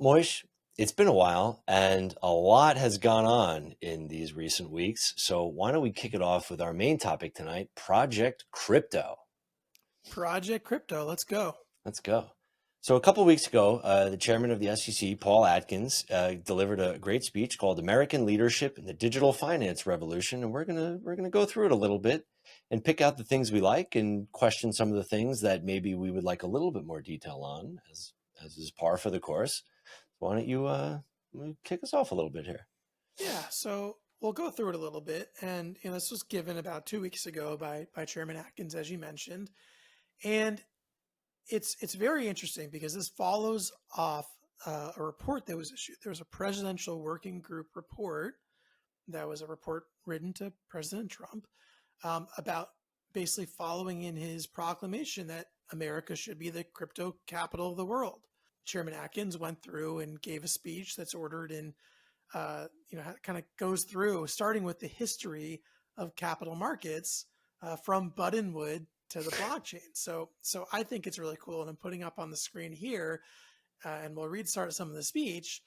Moish, it's been a while and a lot has gone on in these recent weeks. So why don't we kick it off with our main topic tonight, Project Crypto. Project Crypto. Let's go. Let's go. So a couple of weeks ago, the chairman of the SEC, Paul Atkins, delivered a great speech called "American Leadership in the Digital Finance Revolution," and we're gonna go through it a little bit and pick out the things we like and question some of the things that maybe we would like a little bit more detail on, as is par for the course. Why don't you kick us off a little bit here? Yeah, so we'll go through it a little bit. And this was given about 2 weeks ago by Chairman Atkins, as you mentioned. And it's very interesting because this follows off a report that was issued. There was a presidential working group report that was a report written to President Trump about basically following in his proclamation that America should be the crypto capital of the world. Chairman Atkins went through and gave a speech that's ordered in, kind of goes through starting with the history of capital markets from Buttonwood to the blockchain. So I think it's really cool, and I'm putting up on the screen here, and we'll read start some of the speech.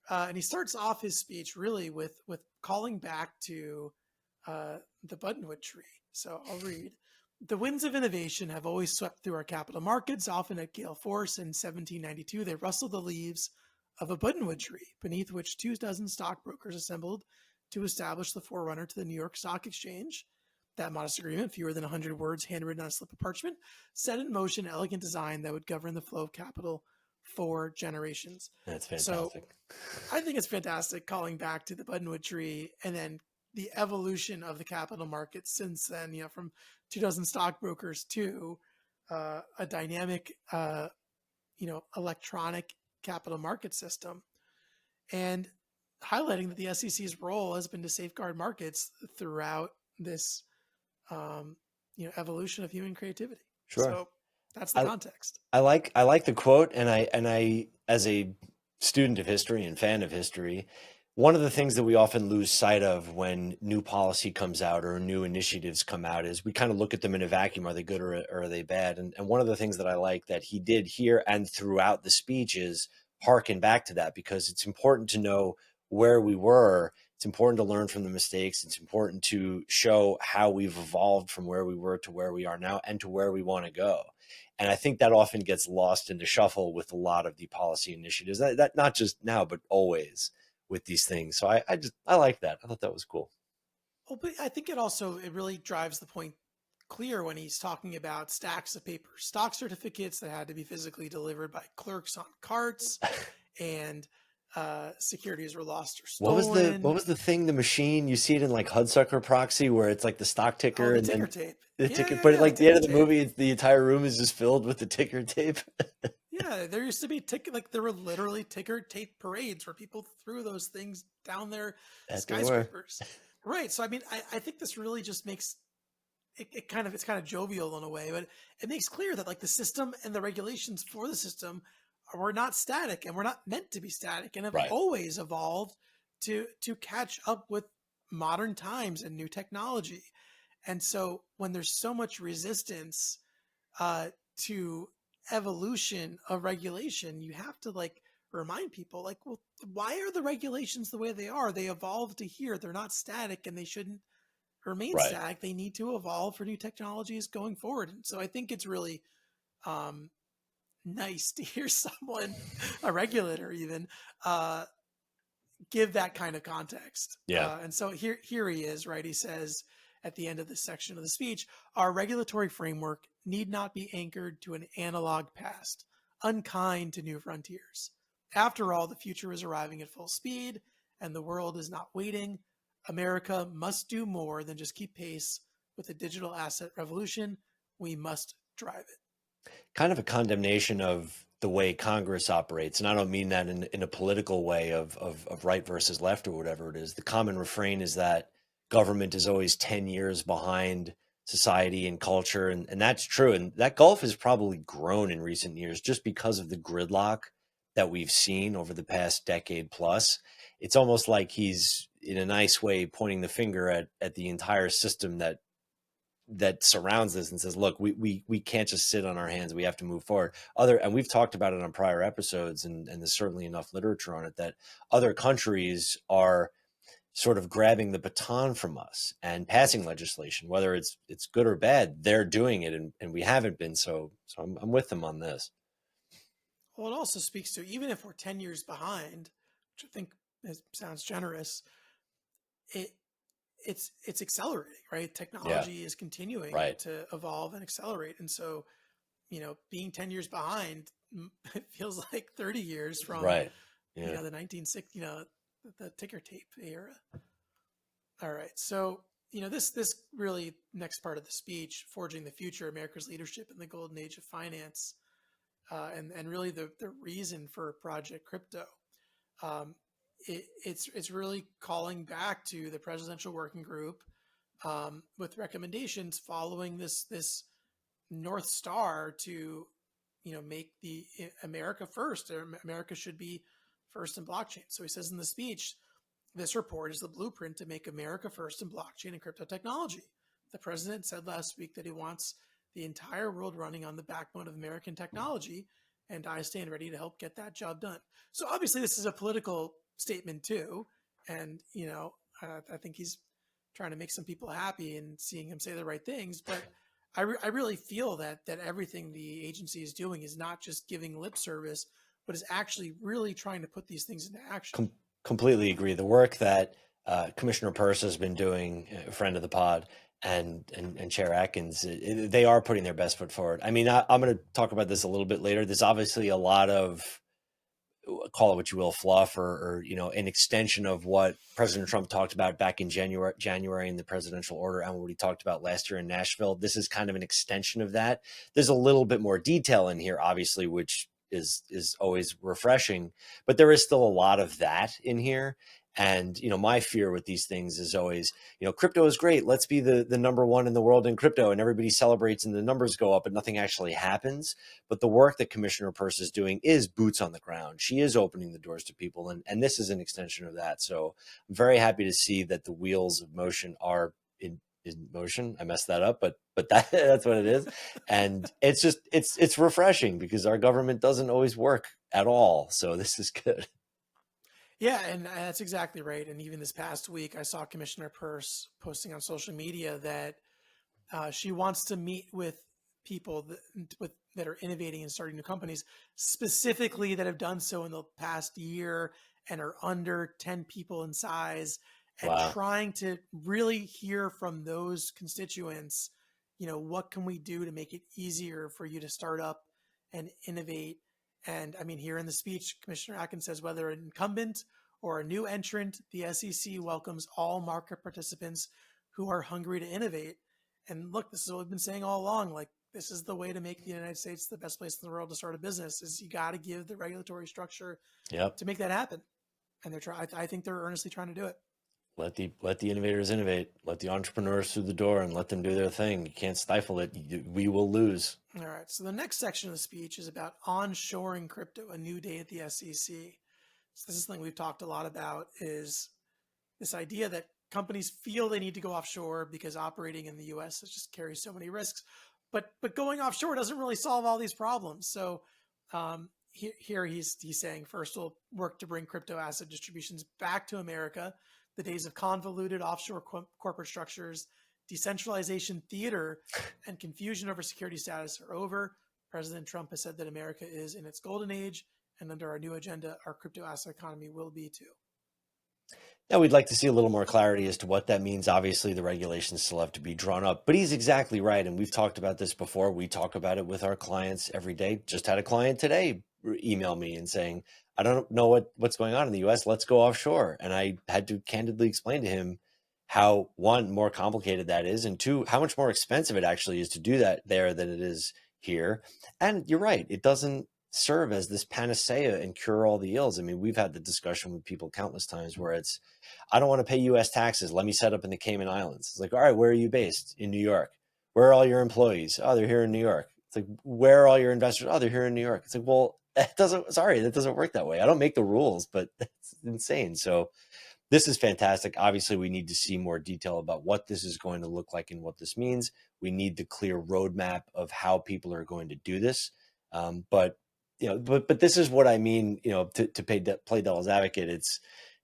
And he starts off his speech really with calling back to the Buttonwood tree. So I'll read. The winds of innovation have always swept through our capital markets, often at gale force. In 1792, they rustled the leaves of a buttonwood tree, beneath which 2 dozen stockbrokers assembled to establish the forerunner to the New York Stock Exchange. That modest agreement, fewer than 100 words handwritten on a slip of parchment, set in motion an elegant design that would govern the flow of capital for generations. That's So fantastic. I think it's fantastic calling back to the Buttonwood tree and then the evolution of the capital market since then, from 2 dozen stockbrokers to a dynamic, electronic capital market system, and highlighting that the SEC's role has been to safeguard markets throughout this, evolution of human creativity. Sure. So that's the I context. I like the quote, and I as a student of history and fan of history, one of the things that we often lose sight of when new policy comes out or new initiatives come out is we kind of look at them in a vacuum. Are they good or are they bad? And one of the things that I like that he did here and throughout the speech is harken back to that, because it's important to know where we were. It's important to learn from the mistakes. It's important to show how we've evolved from where we were to where we are now and to where we want to go. And I think that often gets lost in the shuffle with a lot of the policy initiatives, that not just now, but always with these things. So I like that. I thought that was cool. Well, but I think it really drives the point clear when he's talking about stacks of paper stock certificates that had to be physically delivered by clerks on carts, and securities were lost or What stolen. was the thing, the machine? You see it in like Hudsucker Proxy where it's like the stock Oh, ticker the and ticker then tape. the Yeah, ticker, yeah, but yeah, the like the end ticker of the tape. movie, the entire room is just filled with the ticker tape. Yeah, there used to be there were literally ticker tape parades where people threw those things down their At the door. skyscrapers. Right. So I mean, I think this really just makes it's kind of jovial in a way, but it makes clear that like the system and the regulations for the system were not static and were not meant to be static and have Right. always evolved to catch up with modern times and new technology. And so when there's so much resistance to evolution of regulation, you have to like remind people like, well, why are the regulations the way they are? They evolved to here. They're not static, and they shouldn't remain Right. static. They need to evolve for new technologies going forward. And so I think it's really um, nice to hear someone, a regulator even, uh, give that kind of context. Yeah. And so here he is, right? He says at the end of this section of the speech, our regulatory framework need not be anchored to an analog past, unkind to new frontiers. After all, the future is arriving at full speed, and the world is not waiting. America must do more than just keep pace with the digital asset revolution. We must drive it. Kind of a condemnation of the way Congress operates. And I don't mean that in a political way of right versus left or whatever it is. The common refrain is that government is always 10 years behind society and culture. And that's true. And that gulf has probably grown in recent years just because of the gridlock that we've seen over the past decade plus. It's almost like he's, in a nice way, pointing the finger at the entire system that that surrounds this and says, look, we can't just sit on our hands. We have to move forward. And we've talked about it on prior episodes, and there's certainly enough literature on it that other countries are sort of grabbing the baton from us and passing legislation, whether it's good or bad. They're doing it, and we haven't been. So I'm with them on this. Well, it also speaks to, even if we're 10 years behind, which I think sounds generous, it it's accelerating, right? Yeah, Technology is continuing right, to evolve and accelerate. And so, being 10 years behind, it feels like 30 years from, right. Yeah. the 1960, the ticker tape era. All right. So, this really next part of the speech, Forging the Future, America's Leadership in the Golden Age of Finance, and really the reason for Project Crypto. Um, it's really calling back to the presidential working group, with recommendations following this North Star to, make the America first. America should be first in blockchain. So he says in the speech, this report is the blueprint to make America first in blockchain and crypto technology. The president said last week that he wants the entire world running on the backbone of American technology, and I stand ready to help get that job done. So obviously, this is a political statement too, and I think he's trying to make some people happy and seeing him say the right things. But I really feel that everything the agency is doing is not just giving lip service, but is actually really trying to put these things into action. Completely agree. The work that Commissioner Peirce has been doing, a friend of the pod, and Chair Atkins, they are putting their best foot forward. I mean, I'm going to talk about this a little bit later. There's obviously a lot of, call it what you will, fluff, or an extension of what President Trump talked about back in January in the presidential order, and what he talked about last year in Nashville. This is kind of an extension of that. There's a little bit more detail in here, obviously, which is always refreshing, but there is still a lot of that in here. And my fear with these things is always, crypto is great. Let's be the number one in the world in crypto, and everybody celebrates and the numbers go up, but nothing actually happens. But the work that Commissioner Peirce is doing is boots on the ground. She is opening the doors to people, and this is an extension of that. So I'm very happy to see that the wheels of motion are in motion. I messed that up, but that's what it is. And it's refreshing, because our government doesn't always work at all. So this is good. Yeah, and that's exactly right. And even this past week, I saw Commissioner Peirce posting on social media that she wants to meet with people that are innovating and starting new companies, specifically that have done so in the past year and are under 10 people in size, and Wow. trying to really hear from those constituents, what can we do to make it easier for you to start up and innovate? And I mean, here in the speech, Commissioner Atkins says, whether an incumbent or a new entrant, the SEC welcomes all market participants who are hungry to innovate. And look, this is what we've been saying all along. Like, this is the way to make the United States the best place in the world to start a business, is you got to give the regulatory structure Yep. to make that happen. And I think they're earnestly trying to do it. Let the innovators innovate. Let the entrepreneurs through the door and let them do their thing. You can't stifle it. We will lose. All right. So the next section of the speech is about onshoring crypto, a new day at the SEC. So this is something we've talked a lot about, is this idea that companies feel they need to go offshore because operating in the U.S. just carries so many risks. But going offshore doesn't really solve all these problems. So here he's saying, first, we'll work to bring crypto asset distributions back to America. The days of convoluted offshore corporate structures, decentralization theater, and confusion over security status are over. President Trump has said that America is in its golden age, and under our new agenda, our crypto asset economy will be too. Now, we'd like to see a little more clarity as to what that means. Obviously, the regulations still have to be drawn up, but he's exactly right. And we've talked about this before. We talk about it with our clients every day. Just had a client today email me and saying, I don't know what's going on in the US. Let's go offshore. And I had to candidly explain to him how, one, more complicated that is, and two, how much more expensive it actually is to do that there than it is here. And you're right, it doesn't serve as this panacea and cure all the ills. I mean, we've had the discussion with people countless times where it's, I don't want to pay US taxes. Let me set up in the Cayman Islands. It's like, all right, where are you based? In New York. Where are all your employees? Oh, they're here in New York. It's like, where are all your investors? Oh, they're here in New York. It's like, well, that doesn't work that way. I don't make the rules, but that's insane. So this is fantastic. Obviously, we need to see more detail about what this is going to look like and what this means. We need the clear roadmap of how people are going to do this. But but this is what I mean. To play devil's advocate, it's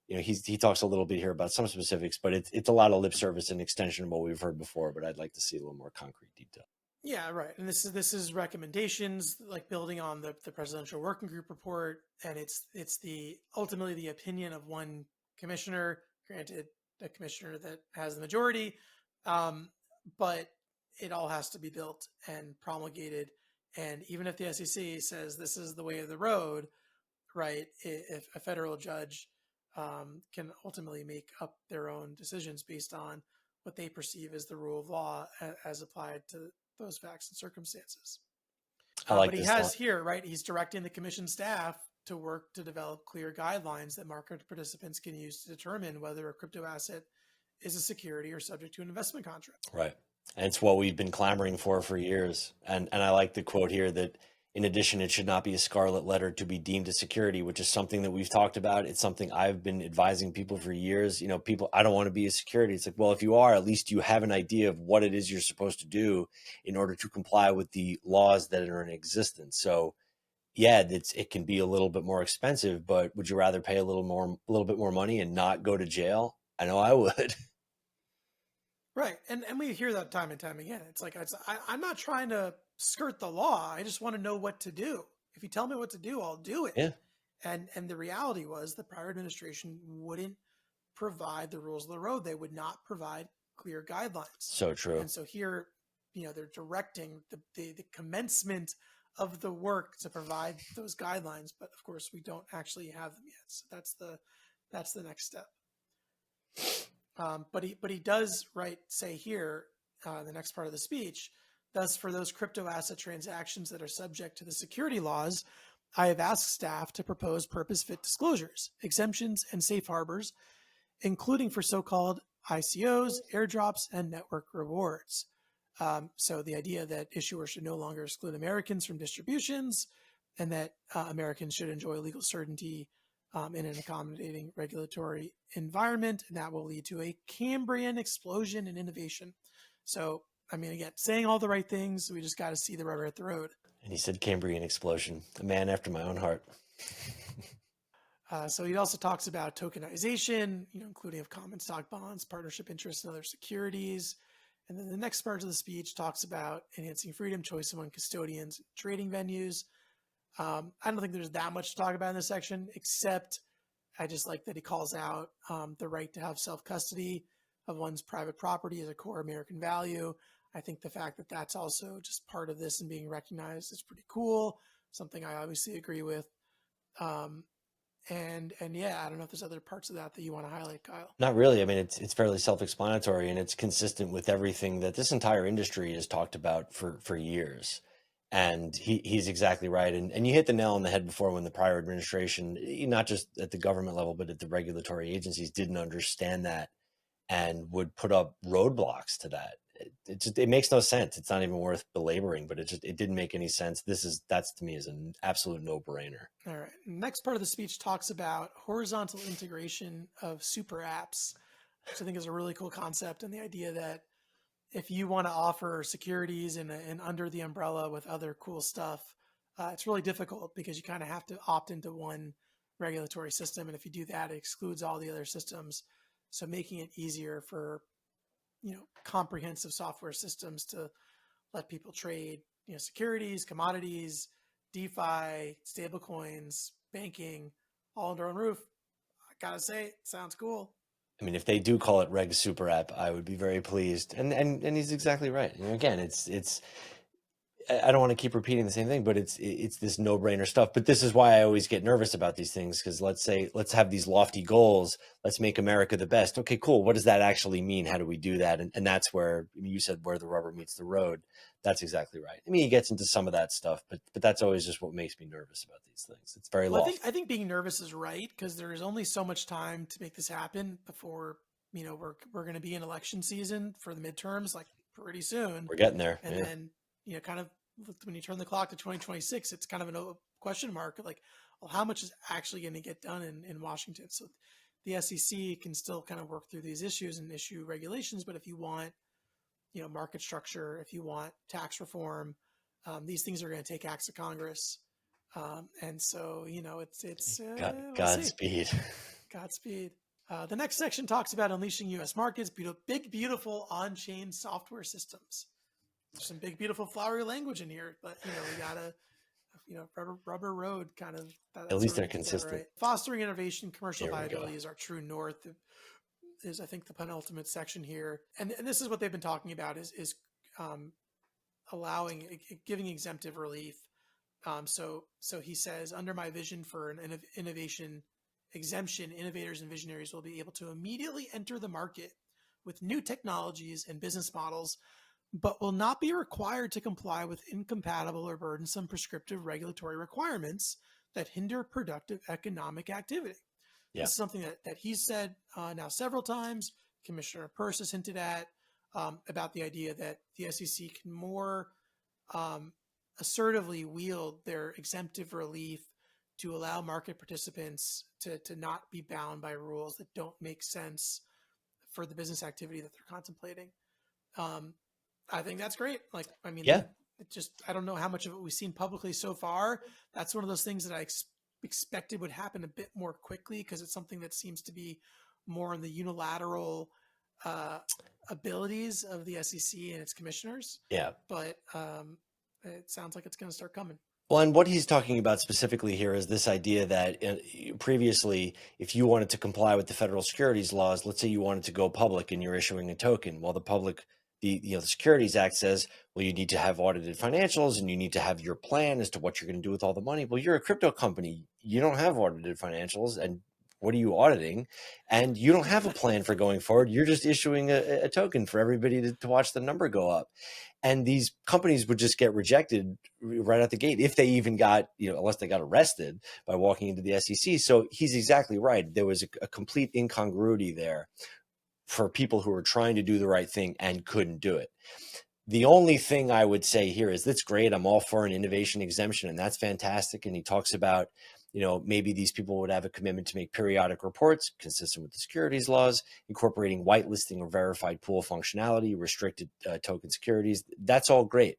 he talks a little bit here about some specifics, but it's a lot of lip service and extension of what we've heard before. But I'd like to see a little more concrete detail. Yeah, right. And this is recommendations like building on the presidential working group report, and it's the ultimately the opinion of one commissioner, granted a commissioner that has the majority, um, but it all has to be built and promulgated. And even if the SEC says this is the way of the road, right? If a federal judge can ultimately make up their own decisions based on what they perceive as the rule of law as applied to those facts and circumstances. I But like he this line. has here, right? He's directing the commission staff to work to develop clear guidelines that market participants can use to determine whether a crypto asset is a security or subject to an investment contract. Right. And it's what we've been clamoring for years. And I like the quote here that in addition, it should not be a scarlet letter to be deemed a security, which is something that we've talked about. It's something I've been advising people for years. People, I don't want to be a security. It's like, well, if you are, at least you have an idea of what it is you're supposed to do in order to comply with the laws that are in existence. So yeah, it can be a little bit more expensive, but would you rather pay a little bit more money and not go to jail? I know I would. Right. And we hear that time and time again. It's like, I'm not trying to skirt the law. I just want to know what to do. If you tell me what to do, I'll do it. Yeah. And the reality was the prior administration wouldn't provide the rules of the road. They would not provide clear guidelines. So true. And so here, they're directing the commencement of the work to provide those guidelines. But of course, we don't actually have them yet. So that's the next step. But he does say here, the next part of the speech, thus for those crypto asset transactions that are subject to the security laws, I have asked staff to propose purpose-fit disclosures, exemptions, and safe harbors, including for so-called ICOs, airdrops, and network rewards. So the idea that issuers should no longer exclude Americans from distributions, and that Americans should enjoy legal certainty in an accommodating regulatory environment, and that will lead to a Cambrian explosion in innovation. So, I mean, again, saying all the right things, we just got to see the rubber hit the road. And he said Cambrian explosion, a man after my own heart. So he also talks about tokenization, including of common stock bonds, partnership interests, and other securities. And then the next part of the speech talks about enhancing freedom, choice among custodians, trading venues. I don't think there's that much to talk about in this section, except I just like that he calls out the right to have self-custody of one's private property as a core American value. I think the fact that that's also just part of this and being recognized is pretty cool, something I obviously agree with. And yeah, I don't know if there's other parts of that you want to highlight, Kyle. Not really. I mean, it's fairly self-explanatory, and it's consistent with everything that this entire industry has talked about for years. And he's exactly right. And you hit the nail on the head before when the prior administration, not just at the government level, but at the regulatory agencies, didn't understand that and would put up roadblocks to that. It makes no sense. It's not even worth belaboring, but it didn't make any sense. That's to me is an absolute no-brainer. All right. Next part of the speech talks about horizontal integration of super apps, which I think is a really cool concept, and the idea that if you want to offer securities and under the umbrella with other cool stuff, it's really difficult because you kind of have to opt into one regulatory system, and if you do that, it excludes all the other systems. So making it easier for comprehensive software systems to let people trade securities, commodities, DeFi, stablecoins, banking, all under one roof. I gotta say, it sounds cool. I mean, if they do call it Reg Super App, I would be very pleased. And he's exactly right. Again, it's I don't want to keep repeating the same thing, but it's this no-brainer stuff. But this is why I always get nervous about these things, because let's have these lofty goals. Let's make America the best. Okay, cool. What does that actually mean? How do we do that? And that's where you said where the rubber meets the road. That's exactly right. I mean, he gets into some of that stuff, but that's always just what makes me nervous about these things. It's very lofty. I think being nervous is right, because there is only so much time to make this happen before we're going to be in election season for the midterms, like pretty soon. We're getting there, and then kind of when you turn the clock to 2026, it's kind of a question mark, like, well, how much is actually going to get done in Washington? So the SEC can still kind of work through these issues and issue regulations. But if you want, market structure, if you want tax reform, these things are going to take acts of Congress. And so, we'll see. Godspeed. Godspeed. The next section talks about unleashing U.S. markets, big, beautiful on-chain software systems. There's some big, beautiful, flowery language in here, but we gotta, rubber road kind of. At least they're consistent. Right. Fostering innovation, commercial There we go. viability is our true north. Is I think the penultimate section here, and this is what they've been talking about is giving exemptive relief. So he says, under my vision for an innovation exemption, innovators and visionaries will be able to immediately enter the market with new technologies and business models, but will not be required to comply with incompatible or burdensome prescriptive regulatory requirements that hinder productive economic activity. Yeah. This is something that he's said now several times. Commissioner Peirce has hinted at about the idea that the SEC can more assertively wield their exemptive relief to allow market participants to not be bound by rules that don't make sense for the business activity that they're contemplating. I think that's great. I don't know how much of it we've seen publicly so far. That's one of those things that I expected would happen a bit more quickly because it's something that seems to be more in the unilateral abilities of the SEC and its commissioners. Yeah. But it sounds like it's going to start coming. Well, and what he's talking about specifically here is this idea that previously, if you wanted to comply with the federal securities laws, let's say you wanted to go public and you're issuing a token, well, the Securities Act says, well, you need to have audited financials and you need to have your plan as to what you're going to do with all the money. Well, you're a crypto company. You don't have audited financials, and what are you auditing? And you don't have a plan for going forward. You're just issuing a token for everybody to watch the number go up. And these companies would just get rejected right out the gate if they even got, unless they got arrested by walking into the SEC. So he's exactly right. There was a complete incongruity there for people who were trying to do the right thing and couldn't do it. The only thing I would say here is that's great. I'm all for an innovation exemption, and that's fantastic. And he talks about, maybe these people would have a commitment to make periodic reports consistent with the securities laws, incorporating whitelisting or verified pool functionality, restricted token securities. That's all great.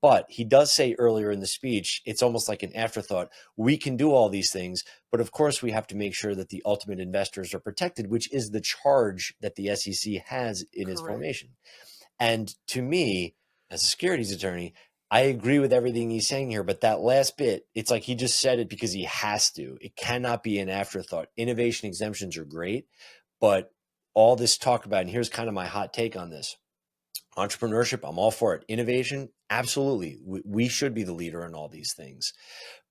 But he does say earlier in the speech, it's almost like an afterthought. We can do all these things, but of course we have to make sure that the ultimate investors are protected, which is the charge that the SEC has in its formation. And to me, as a securities attorney, I agree with everything he's saying here, but that last bit, it's like he just said it because he has to. It cannot be an afterthought. Innovation exemptions are great, but all this talk about, and here's kind of my hot take on this. Entrepreneurship, I'm all for it. Innovation, absolutely. We should be the leader in all these things.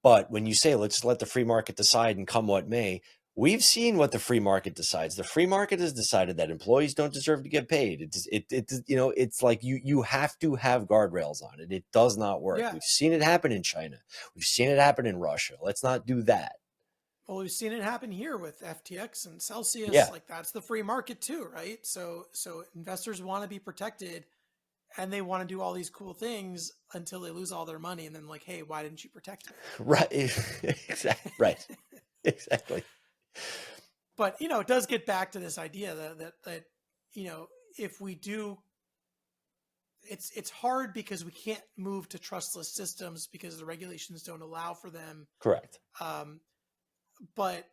But when you say, let's let the free market decide and come what may, we've seen what the free market decides. The free market has decided that employees don't deserve to get paid. It's like you have to have guardrails on it. It does not work. Yeah. We've seen it happen in China. We've seen it happen in Russia. Let's not do that. Well, we've seen it happen here with FTX and Celsius. Yeah. Like that's the free market too, right? So investors want to be protected and they want to do all these cool things until they lose all their money. And then like, hey, why didn't you protect me? Right. Exactly. Right. Exactly. But, it does get back to this idea that if we do, it's hard because we can't move to trustless systems because the regulations don't allow for them. Correct. But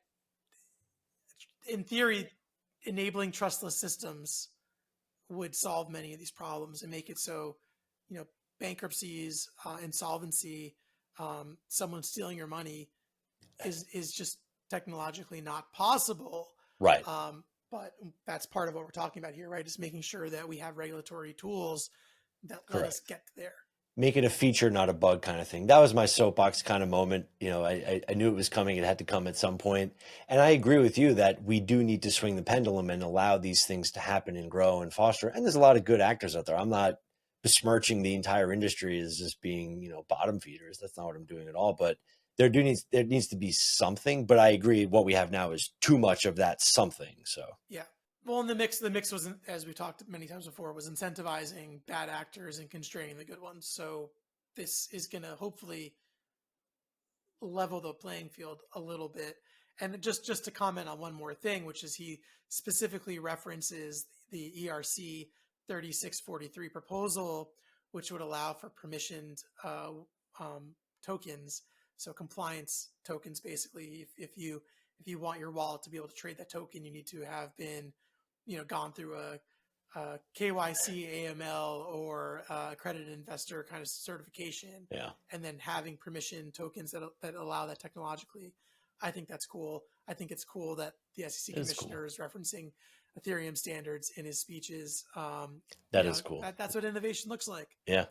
in theory, enabling trustless systems would solve many of these problems and make it so, bankruptcies, insolvency, someone stealing your money is just technologically not possible. Right. But that's part of what we're talking about here, right? Is making sure that we have regulatory tools that let Correct. us get there. Make it a feature, not a bug kind of thing. That was my soapbox kind of moment. I knew it was coming. It had to come at some point. And I agree with you that we do need to swing the pendulum and allow these things to happen and grow and foster. And there's a lot of good actors out there. I'm not besmirching the entire industry as just being, bottom feeders. That's not what I'm doing at all. But there needs to be something. But I agree. What we have now is too much of that something. So yeah. Well, and the mix wasn't, as we talked many times before, was incentivizing bad actors and constraining the good ones. So this is going to hopefully level the playing field a little bit. And just to comment on one more thing, which is he specifically references the ERC 3643 proposal, which would allow for permissioned tokens. So compliance tokens, basically, if you want your wallet to be able to trade that token, you need to have been, gone through a KYC, AML, or accredited investor kind of certification, Yeah, and then having permission tokens that allow that technologically. I think that's cool. I think it's cool that the SEC it's cool. commissioner is referencing Ethereum standards in his speeches. That is cool. That's what innovation looks like. Yeah.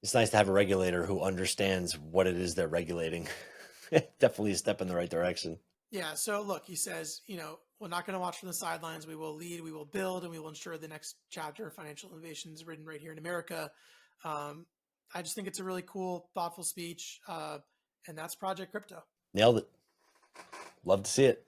It's nice to have a regulator who understands what it is they're regulating. Definitely a step in the right direction. Yeah. So look, he says, we're not going to watch from the sidelines. We will lead, we will build, and we will ensure the next chapter of financial innovation is written right here in America. I just think it's a really cool, thoughtful speech. And that's Project Crypto. Nailed it. Love to see it.